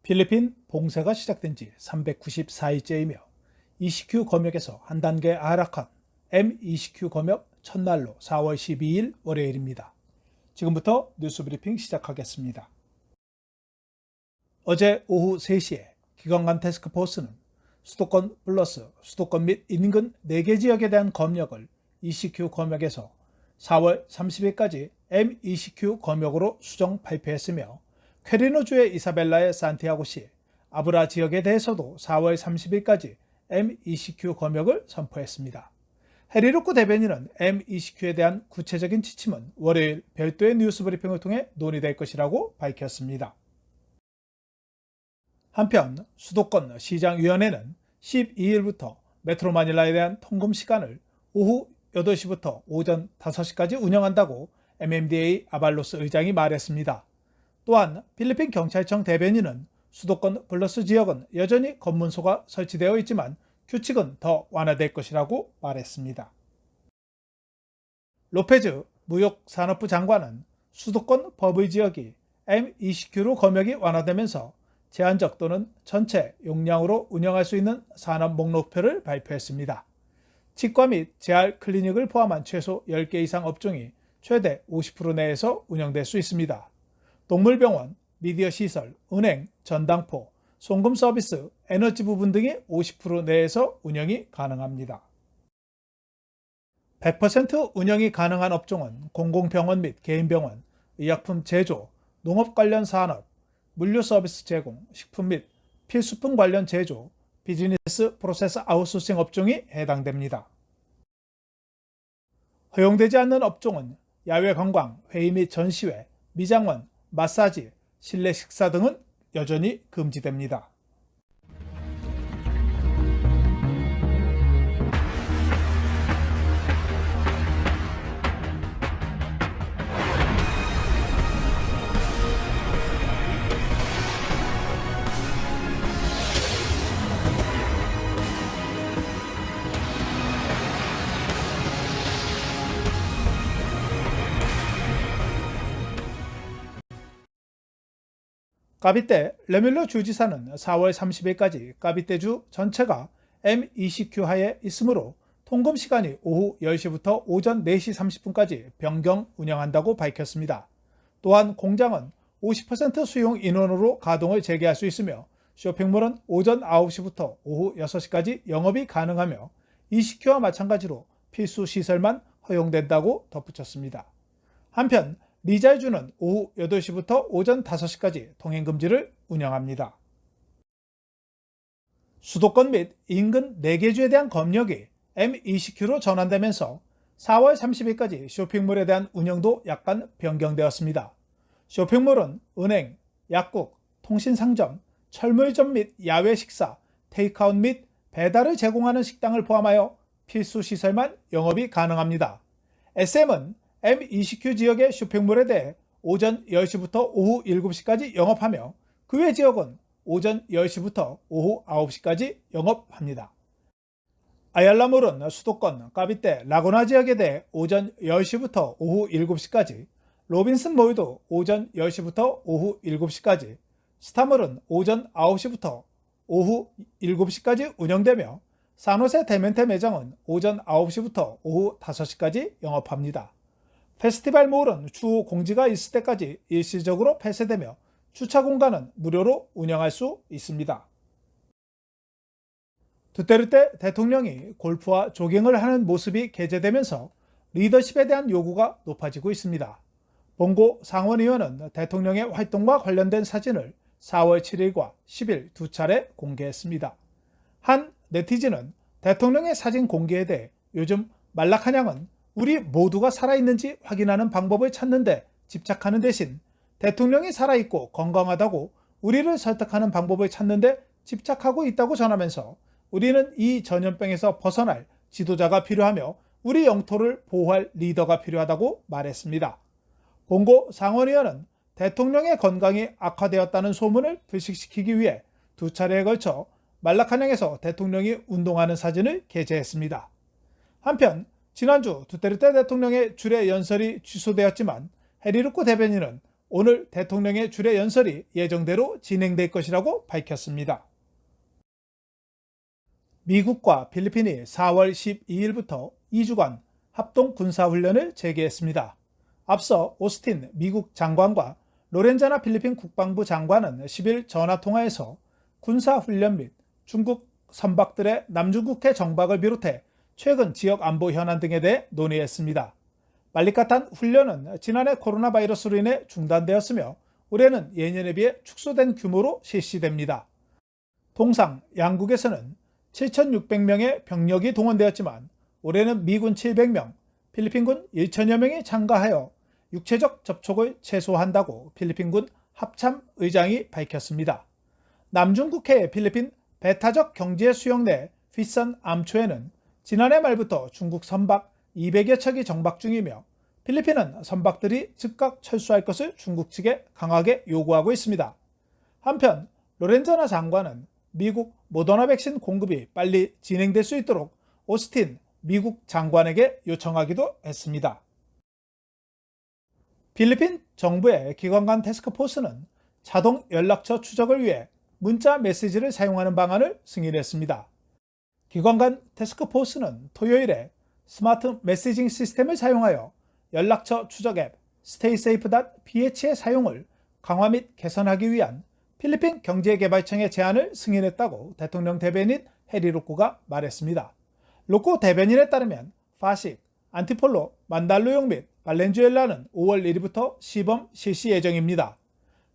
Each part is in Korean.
필리핀 봉쇄가 시작된 지 394일째이며 ECQ 검역에서 한 단계 하락한 MECQ 검역 첫날로 4월 12일 월요일입니다. 지금부터 뉴스 브리핑 시작하겠습니다. 어제 오후 3시에 기관 간 태스크포스는 수도권 플러스 수도권 및 인근 4개 지역에 대한 검역을 ECQ 검역에서 4월 30일까지 MECQ 검역으로 수정 발표했으며 퀘리노주의 이사벨라의 산티아고시, 아브라 지역에 대해서도 4월 30일까지 MECQ 검역을 선포했습니다. 해리루크 대변인은 MECQ에 대한 구체적인 지침은 월요일 별도의 뉴스 브리핑을 통해 논의될 것이라고 밝혔습니다. 한편 수도권 시장위원회는 12일부터 메트로 마닐라에 대한 통금 시간을 오후 8시부터 오전 5시까지 운영한다고 MMDA 아발로스 의장이 말했습니다. 또한 필리핀 경찰청 대변인은 수도권 플러스 지역은 여전히 검문소가 설치되어 있지만 규칙은 더 완화될 것이라고 말했습니다. 로페즈 무역산업부 장관은 수도권 버블 지역이 MECQ로 검역이 완화되면서 제한적 또는 전체 용량으로 운영할 수 있는 산업 목록표를 발표했습니다. 치과 및 재활 클리닉을 포함한 최소 10개 이상 업종이 최대 50% 내에서 운영될 수 있습니다. 동물병원, 미디어 시설, 은행, 전당포, 송금 서비스, 에너지 부분 등이 50% 내에서 운영이 가능합니다. 100% 운영이 가능한 업종은 공공병원 및 개인병원, 의약품 제조, 농업 관련 산업, 물류 서비스 제공, 식품 및 필수품 관련 제조, 비즈니스 프로세스 아웃소싱 업종이 해당됩니다. 허용되지 않는 업종은 야외 관광, 회의 및 전시회, 미장원, 마사지, 실내 식사 등은 여전히 금지됩니다. 까비떼 레밀로 주지사는 4월 30일까지 까비떼주 전체가 MECQ 하에 있으므로 통금 시간이 오후 10시부터 오전 4시 30분까지 변경 운영한다고 밝혔습니다. 또한 공장은 50% 수용 인원으로 가동을 재개할 수 있으며 쇼핑몰은 오전 9시부터 오후 6시까지 영업이 가능하며 ECQ와 마찬가지로 필수 시설만 허용된다고 덧붙였습니다. 한편 리잘주는 오후 8시부터 오전 5시까지 통행금지를 운영합니다. 수도권 및 인근 4개 주에 대한 검역이 MECQ로 전환되면서 4월 30일까지 쇼핑몰에 대한 운영도 약간 변경되었습니다. 쇼핑몰은 은행, 약국, 통신상점, 철물점 및 야외 식사, 테이크아웃 및 배달을 제공하는 식당을 포함하여 필수 시설만 영업이 가능합니다. SM은 MECQ 지역의 쇼핑몰에 대해 오전 10시부터 오후 7시까지 영업하며 그 외 지역은 오전 10시부터 오후 9시까지 영업합니다. 아얄라몰은 수도권 까비떼 라고나 지역에 대해 오전 10시부터 오후 7시까지, 로빈슨 몰도 오전 10시부터 오후 7시까지, 스타몰은 오전 9시부터 오후 7시까지 운영되며 산호세 데멘테 매장은 오전 9시부터 오후 5시까지 영업합니다. 페스티벌 몰은 추후 공지가 있을 때까지 일시적으로 폐쇄되며 주차 공간은 무료로 운영할 수 있습니다. 두테르테 대통령이 골프와 조깅을 하는 모습이 게재되면서 리더십에 대한 요구가 높아지고 있습니다. 봉고 상원의원은 대통령의 활동과 관련된 사진을 4월 7일과 10일 두 차례 공개했습니다. 한 네티즌은 대통령의 사진 공개에 대해 요즘 말라카냥은 우리 모두가 살아있는지 확인하는 방법을 찾는 데 집착하는 대신 대통령이 살아있고 건강하다고 우리를 설득하는 방법을 찾는 데 집착하고 있다고 전하면서 우리는 이 전염병에서 벗어날 지도자가 필요하며 우리 영토를 보호할 리더가 필요하다고 말했습니다. 봉고 상원의원은 대통령의 건강이 악화되었다는 소문을 불식시키기 위해 두 차례에 걸쳐 말라카냥에서 대통령이 운동하는 사진을 게재했습니다. 한편 지난주 두테르테 대통령의 주례 연설이 취소되었지만 해리루크 대변인은 오늘 대통령의 주례 연설이 예정대로 진행될 것이라고 밝혔습니다. 미국과 필리핀이 4월 12일부터 2주간 합동 군사훈련을 재개했습니다. 앞서 오스틴 미국 장관과 로렌자나 필리핀 국방부 장관은 10일 전화통화에서 군사훈련 및 중국 선박들의 남중국해 정박을 비롯해 최근 지역 안보 현안 등에 대해 논의했습니다. 말리카탄 훈련은 지난해 코로나 바이러스로 인해 중단되었으며 올해는 예년에 비해 축소된 규모로 실시됩니다. 통상 양국에서는 7,600명의 병력이 동원되었지만 올해는 미군 700명, 필리핀군 1,000여 명이 참가하여 육체적 접촉을 최소화한다고 필리핀군 합참 의장이 밝혔습니다. 남중국해의 필리핀 배타적 경제 수역 내 휘선 암초에는 지난해 말부터 중국 선박 200여 척이 정박 중이며 필리핀은 선박들이 즉각 철수할 것을 중국 측에 강하게 요구하고 있습니다. 한편 로렌자나 장관은 미국 모더나 백신 공급이 빨리 진행될 수 있도록 오스틴 미국 장관에게 요청하기도 했습니다. 필리핀 정부의 기관 간 태스크포스는 자동 연락처 추적을 위해 문자 메시지를 사용하는 방안을 승인했습니다. 기관 간 태스크포스는 토요일에 스마트 메시징 시스템을 사용하여 연락처 추적 앱 staysafe.ph의 사용을 강화 및 개선하기 위한 필리핀 경제개발청의 제안을 승인했다고 대통령 대변인 해리 로코가 말했습니다. 로코 대변인에 따르면 파식, 안티폴로, 만달루용 및 발렌주엘라는 5월 1일부터 시범 실시 예정입니다.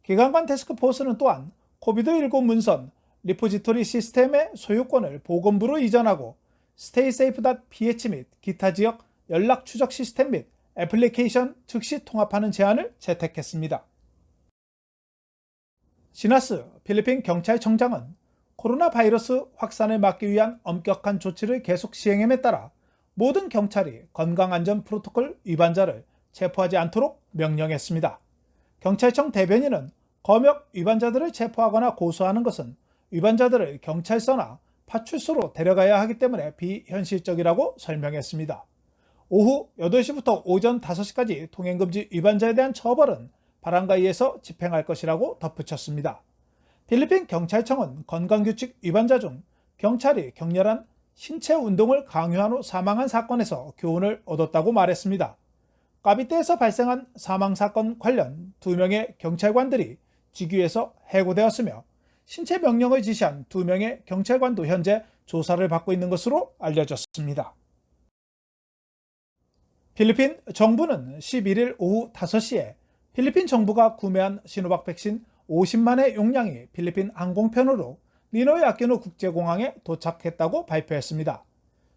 기관 간 태스크포스는 또한 코비드19 문선 리포지토리 시스템의 소유권을 보건부로 이전하고 staysafe.ph 및 기타 지역 연락 추적 시스템 및 애플리케이션 즉시 통합하는 제안을 채택했습니다. 시나스 필리핀 경찰청장은 코로나 바이러스 확산을 막기 위한 엄격한 조치를 계속 시행함에 따라 모든 경찰이 건강안전 프로토콜 위반자를 체포하지 않도록 명령했습니다. 경찰청 대변인은 검역 위반자들을 체포하거나 고소하는 것은 위반자들을 경찰서나 파출소로 데려가야 하기 때문에 비현실적이라고 설명했습니다. 오후 8시부터 오전 5시까지 통행금지 위반자에 대한 처벌은 바랑가이에서 집행할 것이라고 덧붙였습니다. 필리핀 경찰청은 건강규칙 위반자 중 경찰이 격렬한 신체 운동을 강요한 후 사망한 사건에서 교훈을 얻었다고 말했습니다. 까비떼에서 발생한 사망사건 관련 2명의 경찰관들이 직위에서 해고되었으며 신체 명령을 지시한 2명의 경찰관도 현재 조사를 받고 있는 것으로 알려졌습니다. 필리핀 정부는 11일 오후 5시에 필리핀 정부가 구매한 시노박 백신 50만의 용량이 필리핀 항공편으로 니노이 아키노 국제공항에 도착했다고 발표했습니다.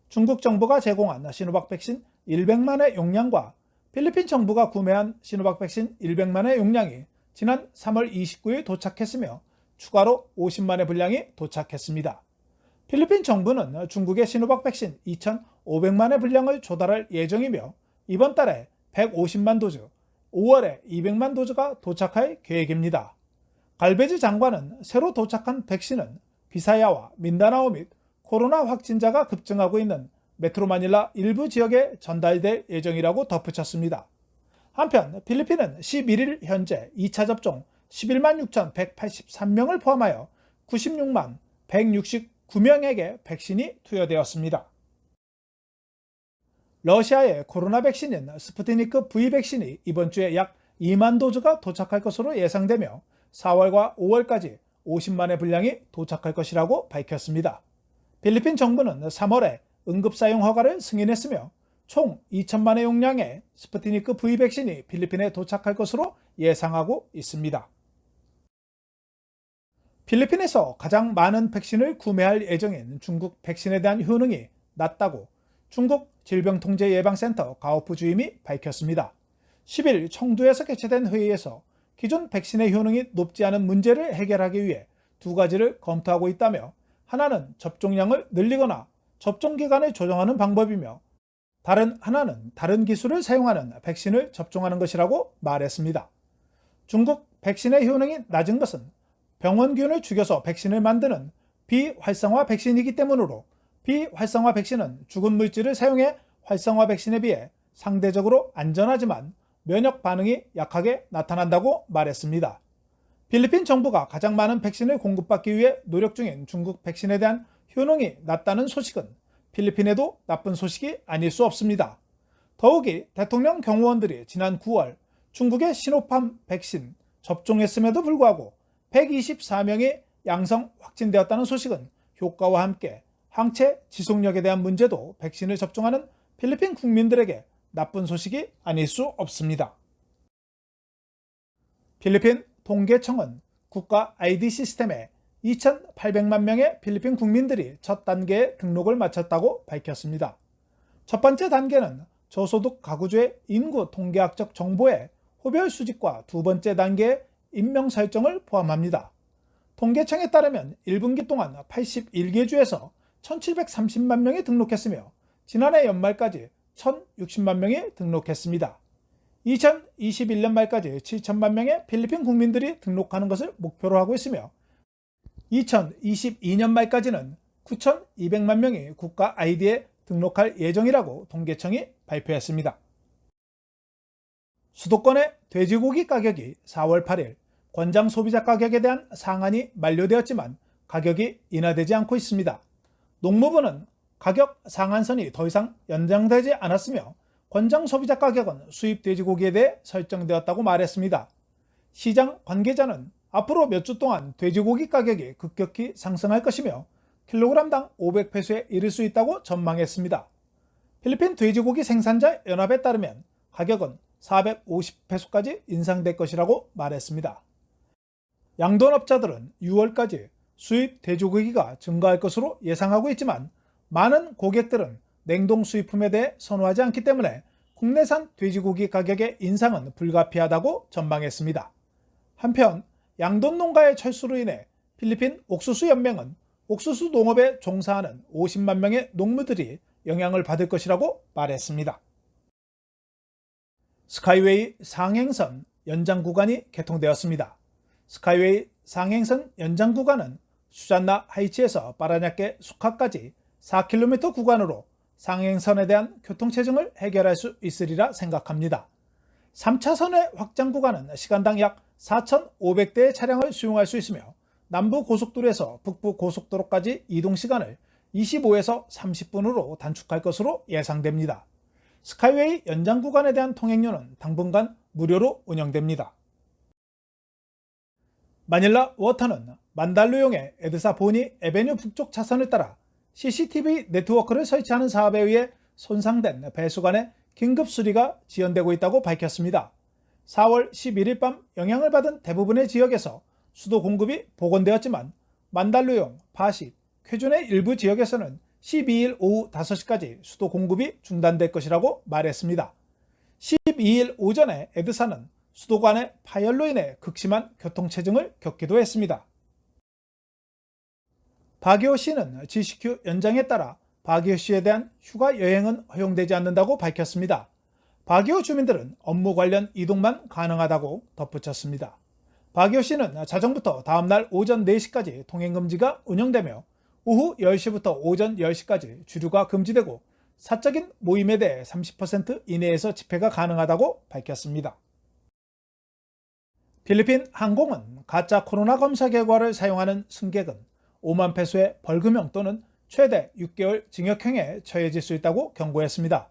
중국 정부가 제공한 시노박 백신 100만의 용량과 필리핀 정부가 구매한 시노박 백신 100만의 용량이 지난 3월 29일 도착했으며 추가로 50만의 분량이 도착했습니다. 필리핀 정부는 중국의 시노박 백신 2,500만의 분량을 조달할 예정이며 이번 달에 150만 도즈, 5월에 200만 도즈가 도착할 계획입니다. 갈베즈 장관은 새로 도착한 백신은 비사야와 민다나오 및 코로나 확진자가 급증하고 있는 메트로 마닐라 일부 지역에 전달될 예정이라고 덧붙였습니다. 한편 필리핀은 11일 현재 2차 접종 11만 6,183명을 포함하여 96만 169명에게 백신이 투여되었습니다. 러시아의 코로나 백신인 스푸트니크 V 백신이 이번 주에 약 2만 도즈가 도착할 것으로 예상되며 4월과 5월까지 50만의 분량이 도착할 것이라고 밝혔습니다. 필리핀 정부는 3월에 응급사용 허가를 승인했으며 총 2천만의 용량의 스푸트니크 V 백신이 필리핀에 도착할 것으로 예상하고 있습니다. 필리핀에서 가장 많은 백신을 구매할 예정인 중국 백신에 대한 효능이 낮다고 중국 질병통제예방센터 가오프 주임이 밝혔습니다. 10일 청두에서 개최된 회의에서 기존 백신의 효능이 높지 않은 문제를 해결하기 위해 2가지를 검토하고 있다며 하나는 접종량을 늘리거나 접종기간을 조정하는 방법이며 다른 하나는 다른 기술을 사용하는 백신을 접종하는 것이라고 말했습니다. 중국 백신의 효능이 낮은 것은 병원균을 죽여서 백신을 만드는 비활성화 백신이기 때문으로 비활성화 백신은 죽은 물질을 사용해 활성화 백신에 비해 상대적으로 안전하지만 면역 반응이 약하게 나타난다고 말했습니다. 필리핀 정부가 가장 많은 백신을 공급받기 위해 노력 중인 중국 백신에 대한 효능이 낮다는 소식은 필리핀에도 나쁜 소식이 아닐 수 없습니다. 더욱이 대통령 경호원들이 지난 9월 중국의 시노팜 백신 접종했음에도 불구하고 124명이 양성 확진되었다는 소식은 효과와 함께 항체 지속력에 대한 문제도 백신을 접종하는 필리핀 국민들에게 나쁜 소식이 아닐 수 없습니다. 필리핀 통계청은 국가 ID 시스템에 2,800만 명의 필리핀 국민들이 첫 단계의 등록을 마쳤다고 밝혔습니다. 첫 번째 단계는 저소득 가구주의 인구 통계학적 정보의 호별 수집과 두 번째 단계의 인명 설정을 포함합니다. 통계청에 따르면 1분기 동안 81개 주에서 1,730만 명이 등록했으며 지난해 연말까지 1,060만 명이 등록했습니다. 2021년 말까지 7천만 명의 필리핀 국민들이 등록하는 것을 목표로 하고 있으며 2022년 말까지는 9,200만 명이 국가 아이디에 등록할 예정이라고 통계청이 발표했습니다. 수도권의 돼지고기 가격이 4월 8일 권장 소비자 가격에 대한 상한이 만료되었지만 가격이 인하되지 않고 있습니다. 농무부는 가격 상한선이 더 이상 연장되지 않았으며 권장 소비자 가격은 수입 돼지고기에 대해 설정되었다고 말했습니다. 시장 관계자는 앞으로 몇 주 동안 돼지고기 가격이 급격히 상승할 것이며 킬로그램당 500페소에 이를 수 있다고 전망했습니다. 필리핀 돼지고기 생산자 연합에 따르면 가격은 450페소까지 인상될 것이라고 말했습니다. 양돈업자들은 6월까지 수입 돼지고기가 증가할 것으로 예상하고 있지만 많은 고객들은 냉동 수입품에 대해 선호하지 않기 때문에 국내산 돼지고기 가격의 인상은 불가피하다고 전망했습니다. 한편 양돈 농가의 철수로 인해 필리핀 옥수수 연맹은 옥수수 농업에 종사하는 50만 명의 농부들이 영향을 받을 것이라고 말했습니다. 스카이웨이 상행선 연장 구간이 개통되었습니다. 스카이웨이 상행선 연장 구간은 수잔나 하이치에서 파라냐케 수카까지 4km 구간으로 상행선에 대한 교통체증을 해결할 수 있으리라 생각합니다. 3차선의 확장 구간은 시간당 약 4,500대의 차량을 수용할 수 있으며 남부 고속도로에서 북부 고속도로까지 이동 시간을 25에서 30분으로 단축할 것으로 예상됩니다. 스카이웨이 연장 구간에 대한 통행료는 당분간 무료로 운영됩니다. 마닐라 워터는 만달루용의 에드사 보니 에베뉴 북쪽 차선을 따라 CCTV 네트워크를 설치하는 사업에 의해 손상된 배수관의 긴급 수리가 지연되고 있다고 밝혔습니다. 4월 11일 밤 영향을 받은 대부분의 지역에서 수도 공급이 복원되었지만 만달루용, 파시, 쾌준의 일부 지역에서는 12일 오후 5시까지 수도 공급이 중단될 것이라고 말했습니다. 12일 오전에 에드사는 수도관의 파열로 인해 극심한 교통체증을 겪기도 했습니다. 바기오시는 GCQ 연장에 따라 바기오시에 대한 휴가 여행은 허용되지 않는다고 밝혔습니다. 바기오 주민들은 업무 관련 이동만 가능하다고 덧붙였습니다. 바기오시는 자정부터 다음날 오전 4시까지 통행금지가 운영되며 오후 10시부터 오전 10시까지 주류가 금지되고 사적인 모임에 대해 30% 이내에서 집회가 가능하다고 밝혔습니다. 필리핀 항공은 가짜 코로나 검사 결과를 사용하는 승객은 5만 페소의 벌금형 또는 최대 6개월 징역형에 처해질 수 있다고 경고했습니다.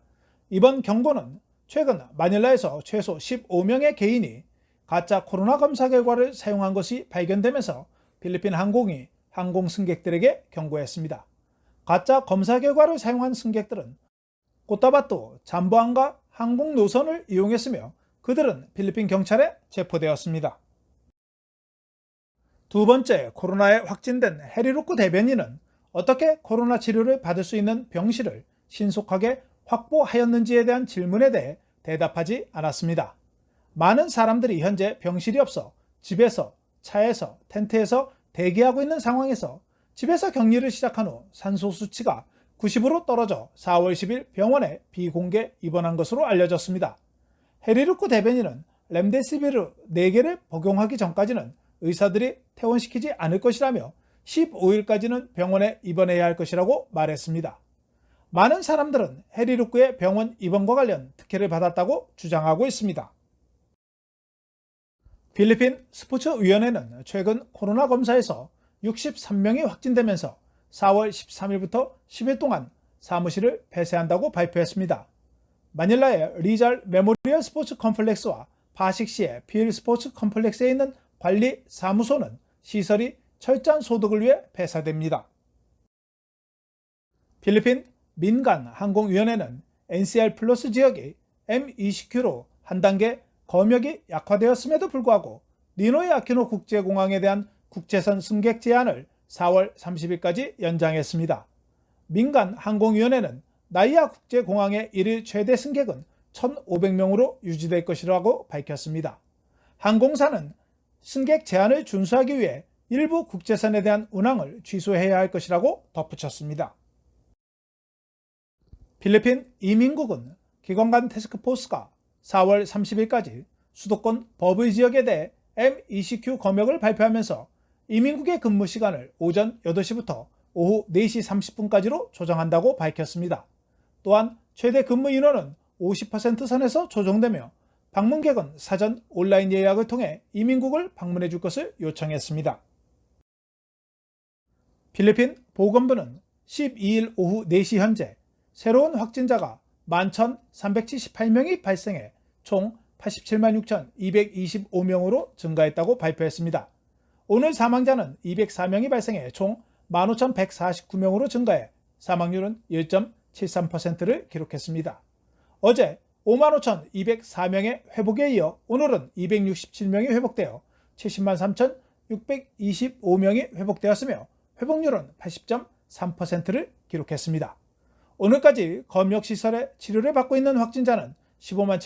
이번 경고는 최근 마닐라에서 최소 15명의 개인이 가짜 코로나 검사 결과를 사용한 것이 발견되면서 필리핀 항공이 항공 승객들에게 경고했습니다. 가짜 검사 결과를 사용한 승객들은 코타바토, 잠보안가 항공 노선을 이용했으며 그들은 필리핀 경찰에 체포되었습니다. 두 번째, 코로나에 확진된 해리루크 대변인은 어떻게 코로나 치료를 받을 수 있는 병실을 신속하게 확보하였는지에 대한 질문에 대해 대답하지 않았습니다. 많은 사람들이 현재 병실이 없어 집에서, 차에서, 텐트에서 대기하고 있는 상황에서 집에서 격리를 시작한 후 산소 수치가 90으로 떨어져 4월 10일 병원에 비공개 입원한 것으로 알려졌습니다. 해리루크 대변인은 렘데시비르 4개를 복용하기 전까지는 의사들이 퇴원시키지 않을 것이라며 15일까지는 병원에 입원해야 할 것이라고 말했습니다. 많은 사람들은 해리루크의 병원 입원과 관련 특혜를 받았다고 주장하고 있습니다. 필리핀 스포츠위원회는 최근 코로나 검사에서 63명이 확진되면서 4월 13일부터 10일 동안 사무실을 폐쇄한다고 발표했습니다. 마닐라의 리잘 메모리얼 스포츠 컴플렉스와 파식시의 필 스포츠 컴플렉스에 있는 관리 사무소는 시설이 철저한 소독을 위해 폐쇄됩니다. 필리핀 민간 항공위원회는 NCR 플러스 지역이 M20Q로 한 단계 검역이 약화되었음에도 불구하고 니노이 아키노 국제공항에 대한 국제선 승객 제한을 4월 30일까지 연장했습니다. 민간 항공위원회는 나이아 국제공항의 일일 최대 승객은 1,500명으로 유지될 것이라고 밝혔습니다. 항공사는 승객 제한을 준수하기 위해 일부 국제선에 대한 운항을 취소해야 할 것이라고 덧붙였습니다. 필리핀 이민국은 기관간 태스크포스가 4월 30일까지 수도권 버브이 지역에 대해 M20Q 검역을 발표하면서 이민국의 근무 시간을 오전 8시부터 오후 4시 30분까지로 조정한다고 밝혔습니다. 또한 최대 근무 인원은 50% 선에서 조정되며 방문객은 사전 온라인 예약을 통해 이민국을 방문해 줄 것을 요청했습니다. 필리핀 보건부는 12일 오후 4시 현재 새로운 확진자가 11,378명이 발생해 총 87만 6,225명으로 증가했다고 발표했습니다. 오늘 사망자는 204명이 발생해 총 15,149명으로 증가해 사망률은 1.73%를 기록했습니다. 어제 55,204명의 회복에 이어 오늘은 267명이 회복되어 70만 3,625명이 회복되었으며 회복률은 80.3%를 기록했습니다. 오늘까지 검역시설에 치료를 받고 있는 확진자는 15만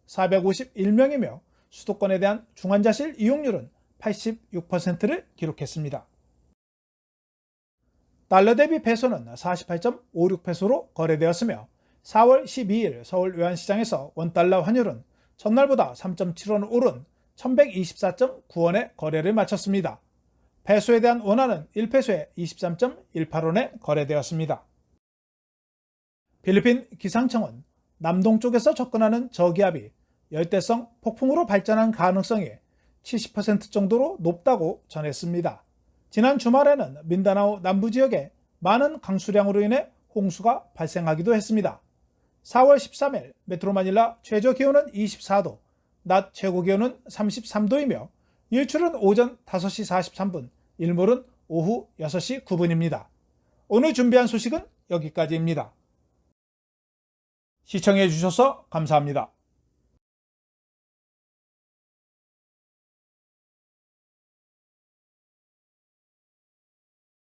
7,451명이며 수도권에 대한 중환자실 이용률은 86%를 기록했습니다. 달러 대비 페소는 48.56페소로 거래되었으며 4월 12일 서울 외환시장에서 원달러 환율은 전날보다 3.7원 오른 1124.9원에 거래를 마쳤습니다. 페소에 대한 원화는 1페소에 23.18원에 거래되었습니다. 필리핀 기상청은 남동쪽에서 접근하는 저기압이 열대성 폭풍으로 발전한 가능성이 70% 정도로 높다고 전했습니다. 지난 주말에는 민다나오 남부 지역에 많은 강수량으로 인해 홍수가 발생하기도 했습니다. 4월 13일 메트로 마닐라 최저 기온은 24도, 낮 최고 기온은 33도이며 일출은 오전 5시 43분, 일몰은 오후 6시 9분입니다. 오늘 준비한 소식은 여기까지입니다. 시청해 주셔서 감사합니다.